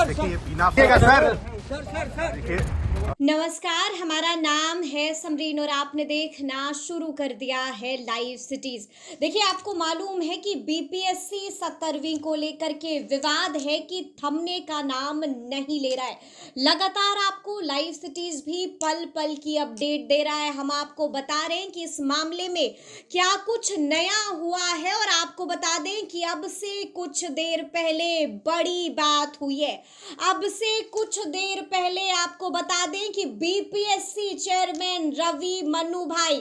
देखिए बिना सर देखिए। नमस्कार, हमारा नाम है समरीन और आपने देखना शुरू कर दिया है लाइव सिटीज। देखिए, आपको मालूम है कि बीपीएससी 17वीं को लेकर के विवाद है कि थमने का नाम नहीं ले रहा है। लगातार आपको लाइव सिटीज भी पल पल की अपडेट दे रहा है। हम आपको बता रहे हैं कि इस मामले में क्या कुछ नया हुआ है और आपको बता दें कि अब से कुछ देर पहले बड़ी बात हुई है। अब से कुछ देर पहले आपको बता दें कि बीपीएससी चेयरमैन रवि मनु भाई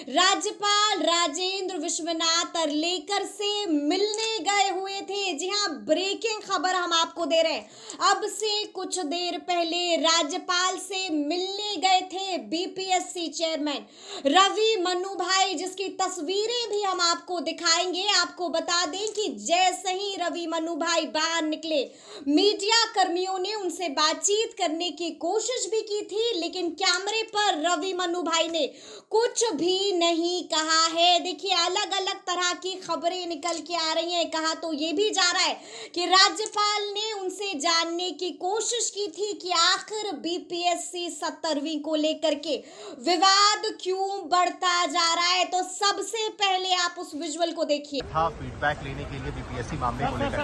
राज्यपाल राजेंद्र विश्वनाथ अर्लेकर से मिलने गए हुए थे। जी हां, ब्रेकिंग खबर हम आपको दे रहे हैं। अब से कुछ देर पहले राज्यपाल से मिलने गए थे बीपीएससी चेयरमैन रवि मनु भाई, जिसकी तस्वीरें भी हम आपको दिखाएंगे। आपको बता दें कि जैसे ही रवि मनु भाई बाहर निकले, मीडिया कर्मियों ने उनसे बातचीत करने की कोशिश भी की थी, लेकिन कैमरे पर रवि मनु भाई ने कुछ भी नहीं कहा है। देखिए, अलग अलग तरह की खबरें निकल के आ रही हैं। कहा तो ये भी जा रहा है कि राज्यपाल ने उनसे जानने की कोशिश की थी कि आखिर बीपीएससी 17वीं को लेकर के विवाद क्यों बढ़ता जा रहा है। तो सबसे पहले आप उस विजुअल को देखिए। फीडबैक लेने के लिए बीपीएससी मामले को लेकर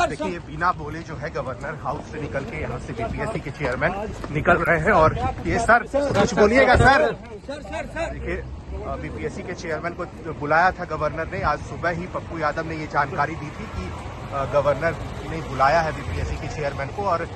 देखिए बिना बोले जो है गवर्नर हाउस से निकल के यहाँ से बीपीएससी के चेयरमैन निकल रहे हैं। और ये सर कुछ बोलिएगा सर। देखिए बीपीएससी के चेयरमैन को बुलाया था गवर्नर ने। आज सुबह ही पप्पू यादव ने ये जानकारी दी थी कि गवर्नर ने बुलाया है बीपीएससी के चेयरमैन को। और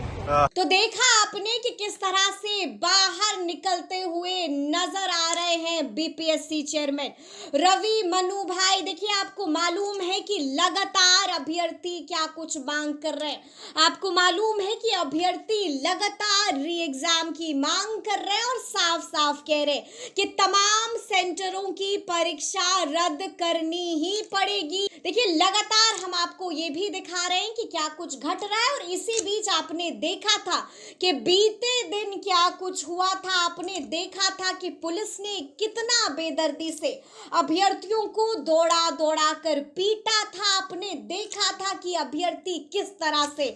तो देखा आपने कि किस तरह से बाहर निकलते हुए नजर आ रहे हैं बीपीएससी चेयरमैन रवि मनु भाई। देखिए, आपको मालूम है कि लगातार अभ्यर्थी क्या कुछ मांग कर रहे हैं। आपको मालूम है कि अभ्यर्थी लगातार री एग्जाम की मांग कर रहे हैं और साफ साफ कह रहे हैं कि तमाम सेंटरों की परीक्षा रद्द करनी ही पड़ेगी। देखिए, लगातार हम आपको ये भी दिखा रहे हैं कि क्या कुछ घट रहा है। और इसी बीच आपने देखा था कि बीते दिन क्या कुछ हुआ था। आपने देखा था कि पुलिस ने कितना बेदर्दी से अभ्यर्थियों को दौड़ा दौड़ा कर पीटा था। आपने देखा था कि अभ्यर्थी किस तरह से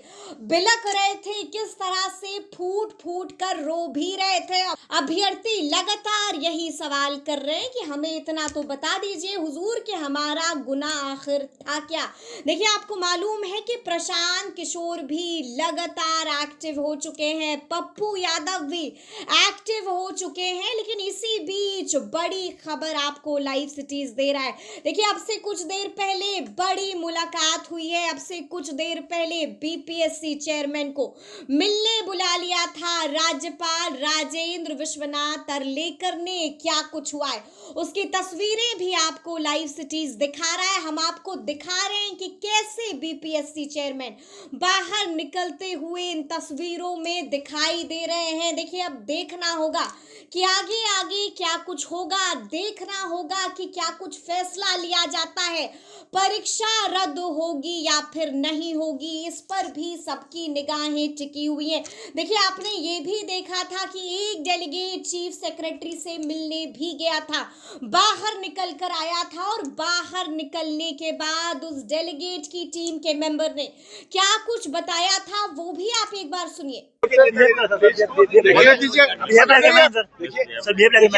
बिलख रहे थे, किस तरह से फूट फूट कर रो भी रहे थे। अभ्यर्थी लगातार यही सवाल कर रहे हैं कि हमें इतना तो बता दीजिए हुजूर कि हमारा गुनाह आखिर था क्या। देखिए, आपको मालूम है कि प्रशांत किशोर भी लगातार एक्टिव हो चुके हैं, पप्पू यादव भी एक्टिव हो चुके हैं। लेकिन इसी बीच बड़ी खबर आपको लाइव सिटीज दे रहा है। देखिए, अब से कुछ देर पहले बड़ी मुलाकात हुई है। अब से कुछ देर पहले बीपीएससी चेयरमैन को मिलने बुला लिया था राज्यपाल राजेंद्र विश्वनाथ अर्लेकर ने। क्या कुछ हुआ है उसकी तस्वीरें भी आपको लाइव सिटीज दिखा रहा है। हम आपको दिखा रहे हैं कि कैसे बीपीएससी चेयरमैन बाहर निकलते हुए इन तस्वीरों में दिखाई दे रहे हैं। देखिए, अब देखना होगा कि आगे आगे क्या कुछ होगा। देखना होगा कि क्या कुछ फैसला लिया जाता है, परीक्षा रद्द होगी या फिर नहीं होगी। इस पर भी सबकी निगाहें टिकी हुई हैं। देखिए, आपने ये भी देखा था कि एक डेलीगेट चीफ सेक्रेटरी से मिलने भी गया था, बाहर निकल कर आया था। और बाहर निकलने के बाद उस डेलीगेट की टीम के मेंबर ने क्या कुछ बताया था वो भी आप एक बार सुनिए।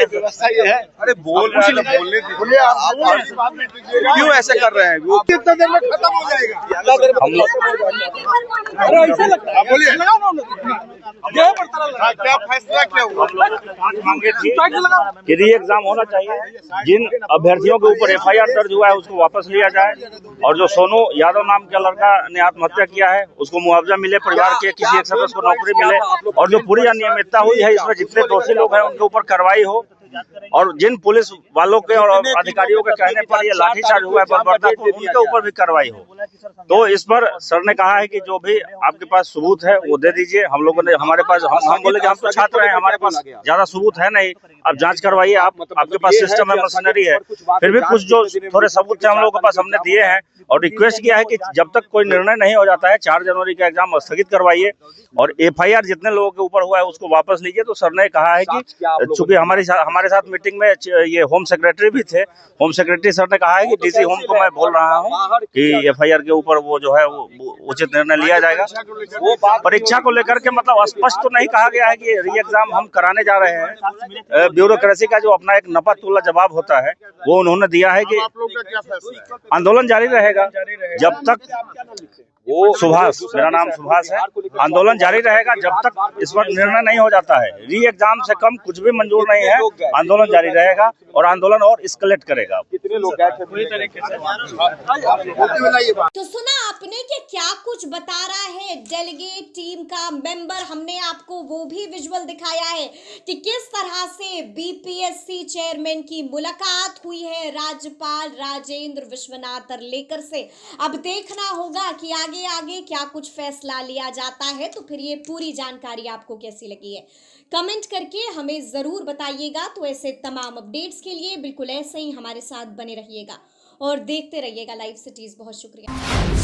व्यवस्था ये है। अरे बोलने क्यों ऐसे कर रहे हैं? वो कितना देर में खत्म हो जाएगा? हम लोग बोलिए क्या फैसला क्या हुआ? मांगे थी कि री एग्जाम होना चाहिए। जिन अभ्यर्थियों के ऊपर एफआईआर दर्ज हुआ है उसको वापस लिया जाए। और जो सोनू यादव नाम का लड़का ने आत्महत्या किया है उसको मुआवजा मिले, परिवार के किसी एक सदस्य को नौकरी मिले। और जो पूरी अनियमितता हुई है इसमें जितने दोषी लोग हैं उनके ऊपर कार्रवाई हो। और जिन पुलिस वालों के और अधिकारियों के कहने पर ये लाठीचार्ज हुआ है बर्बरतापूर्ण, उनके ऊपर भी कार्रवाई हो। तो इस पर सर ने कहा है कि जो भी आपके पास सबूत है वो दे दीजिए। हम लोगों ने हमारे पास हम बोले कि हम तो छात्र हैं, हमारे पास ज्यादा सबूत है नहीं, अब जांच करवाइए। आपके पास सिस्टम है, मशीनरी है, फिर भी कुछ जो थोड़े सबूत थे हम लोगों के पास हमने दिए हैं। और रिक्वेस्ट किया है कि जब तक कोई निर्णय नहीं हो जाता है 4 जनवरी का एग्जाम स्थगित करवाइए और एफआईआर जितने लोगों के ऊपर हुआ है उसको वापस लीजिए। तो सर ने कहा है कि चूंकि हमारे हमारे साथ मीटिंग में ये होम सेक्रेटरी भी थे। होम सेक्रेटरी सर ने कहा है कि डीसी होम को मैं बोल रहा हूँ कि एफआईआर के ऊपर वो जो है वो उचित निर्णय लिया जाएगा। वो परीक्षा को लेकर के मतलब स्पष्ट तो नहीं कहा गया है कि री एग्जाम हम कराने जा रहे हैं। ब्यूरोक्रेसी का जो अपना एक नपा तुला जवाब होता है वो उन्होंने दिया है कि आंदोलन जारी रहेगा जब तक वो सुभाष, मेरा नाम सुभाष है, आंदोलन जारी रहेगा जब तक इस पर निर्णय नहीं हो जाता है। री एग्जाम से कम कुछ भी मंजूर नहीं है, आंदोलन जारी रहेगा और आंदोलन और एस्केलेट करेगा। तो सुना आपने कि क्या कुछ बता रहा है डेलीगेट टीम का मेंबर। हमने आपको वो भी विजुअल दिखाया है कि किस तरह से बीपीएससी चेयरमैन की मुलाकात हुई है राज्यपाल राजेंद्र विश्वनाथ अरलेकर से। अब देखना होगा कि आगे क्या कुछ फैसला लिया जाता है। तो फिर ये पूरी जानकारी आपको कैसी लगी है कमेंट करके हमें जरूर बताइएगा। तो ऐसे तमाम अपडेट्स के लिए बिल्कुल ऐसे ही हमारे साथ बने रहिएगा और देखते रहिएगा लाइव सिटीज। बहुत शुक्रिया।